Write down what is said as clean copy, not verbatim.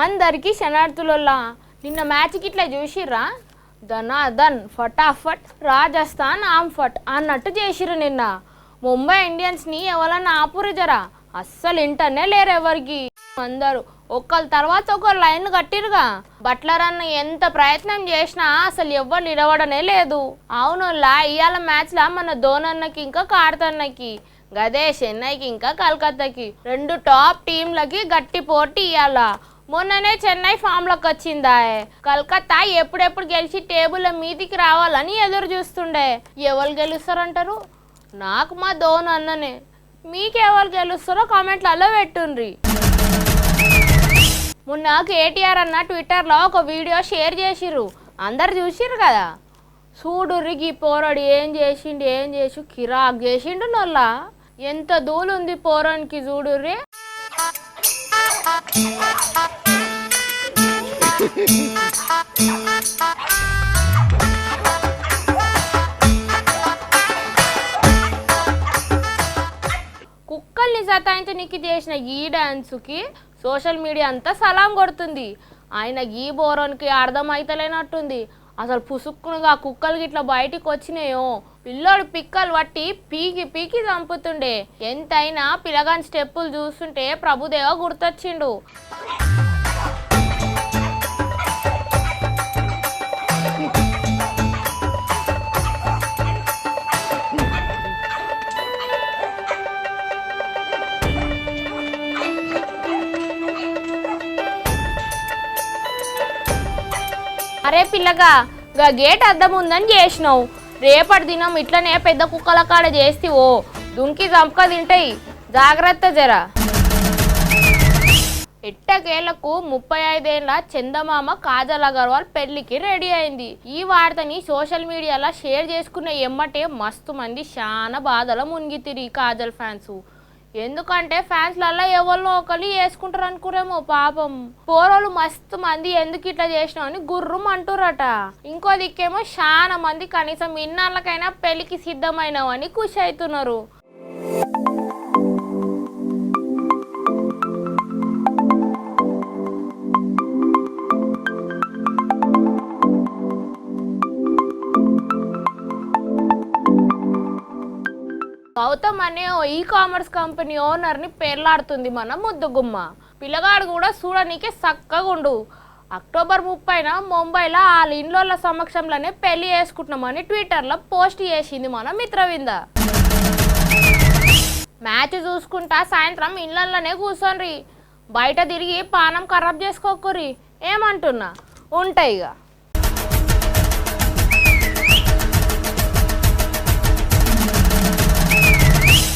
అందరికీ శనార్థులల్లా నిన్న మ్యాచ్కి ఇట్లా చూసిర్రా ధనాధన్ ఫటాఫట్ రాజస్థాన్ ఆంఫట్ అన్నట్టు చేసిర్రు నిన్న. ముంబై ఇండియన్స్ని ఎవరన్నా ఆపురు జరా, అస్సలు ఇంటనే లేరు ఎవరికి. అందరూ ఒకళ్ళ తర్వాత ఒకరు లైన్ కట్టిరుగా. బట్లర్ అన్న ఎంత ప్రయత్నం చేసినా అసలు ఎవ్వరు నిలవడనే లేదు. అవునులా ఇవాళ మ్యాచ్లా మన ధోని అన్నకి ఇంకా కార్తన్నకి, గదే చెన్నైకి ఇంకా కలకత్తాకి, రెండు టాప్ టీంలకి గట్టి పోటీ ఇవ్వాల. మొన్ననే చెన్నై ఫామ్లోకి వచ్చిందా, కలకత్తా ఎప్పుడెప్పుడు గెలిచి టేబుల్ మీదికి రావాలని ఎదురు చూస్తుండే. ఎవరు గెలుస్తారంటారు? నాకు మా ధోని అన్ననే. మీకెవరు గెలుస్తారో కామెంట్లలో పెట్టుండ్రి. మొన్న కేటీఆర్ అన్న ట్విట్టర్లో ఒక వీడియో షేర్ చేసిర్రు, అందరు చూసిర్రు కదా. చూడుర్రికి పోరాడు ఏం చేసి కిరాక్ చేసిండు నొల్ల. ఎంత దూలుంది పోరానికి చూడుర్రి. కుక్కల్ని సతాయించనీకి చేసిన ఈ డాన్సుకి సోషల్ మీడియా అంతా సలాం కొడుతుంది. ఆయన ఈ బోరోనికి అర్థమైతలేనట్టుంది. అసలు పుసుక్కునుగా కుక్కలు గిట్లా బయటికి వచ్చినాయో పిల్లోడు పిక్కలు పట్టి పీకి పీకి చంపుతుండే. ఎంతైనా పిల్లగాని స్టెప్పులు చూస్తుంటే ప్రభుదేవ గుర్తొచ్చిండు. అరే పిల్లగా, గా గేట్ అద్దం ఉందని చేసినావు. రేపటి దినం ఇట్లనే పెద్ద కుక్కల కాడ చేస్తేవో దుంకి చంపక తింటాయి, జాగ్రత్త జరా. ఎట్టకేళ్లకు 35 ఏళ్ల చందమామ కాజల్ అగర్వాల్ పెళ్లికి రెడీ అయింది. ఈ వార్తని సోషల్ మీడియాలో షేర్ చేసుకున్న ఎమ్మటే మస్తు మంది చాలా బాధలో మునిగితిరి కాజల్ ఫ్యాన్స్. ఎందుకంటే ఫ్యాన్స్లల్లో ఎవరినో ఒకరు వేసుకుంటారు అనుకురేమో పాపం. పోరోళ్ళు మస్తు మంది ఎందుకు ఇట్లా చేసినావు అని గుర్రం అంటురట. ఇంకో దిక్కేమో చాలా మంది కనీసం ఇన్నాళ్ళకైనా పెళ్లికి సిద్ధమైనావు అని ఖుషి అవుతున్నారు. గౌతమ్ అనే ఓ ఈ-కామర్స్ కంపెనీ ఓనర్ని పేర్లాడుతుంది మన ముద్దుగుమ్మ. పిల్లగాడు కూడా చూడనీకే చక్కగా ఉండు. అక్టోబర్ 30న ముంబైలో వాళ్ళ ఇండ్ల సమక్షంలోనే పెళ్లి చేసుకుంటున్నామని ట్విట్టర్లో పోస్ట్ చేసింది మన మిత్రవింద. మ్యాచ్ చూసుకుంటా సాయంత్రం ఇళ్లలోనే కూర్చోండ్రి, బయట తిరిగి పానం ఖరాబ్ చేసుకోకుర్రి ఏమంటున్నా ఉంటాయిగా.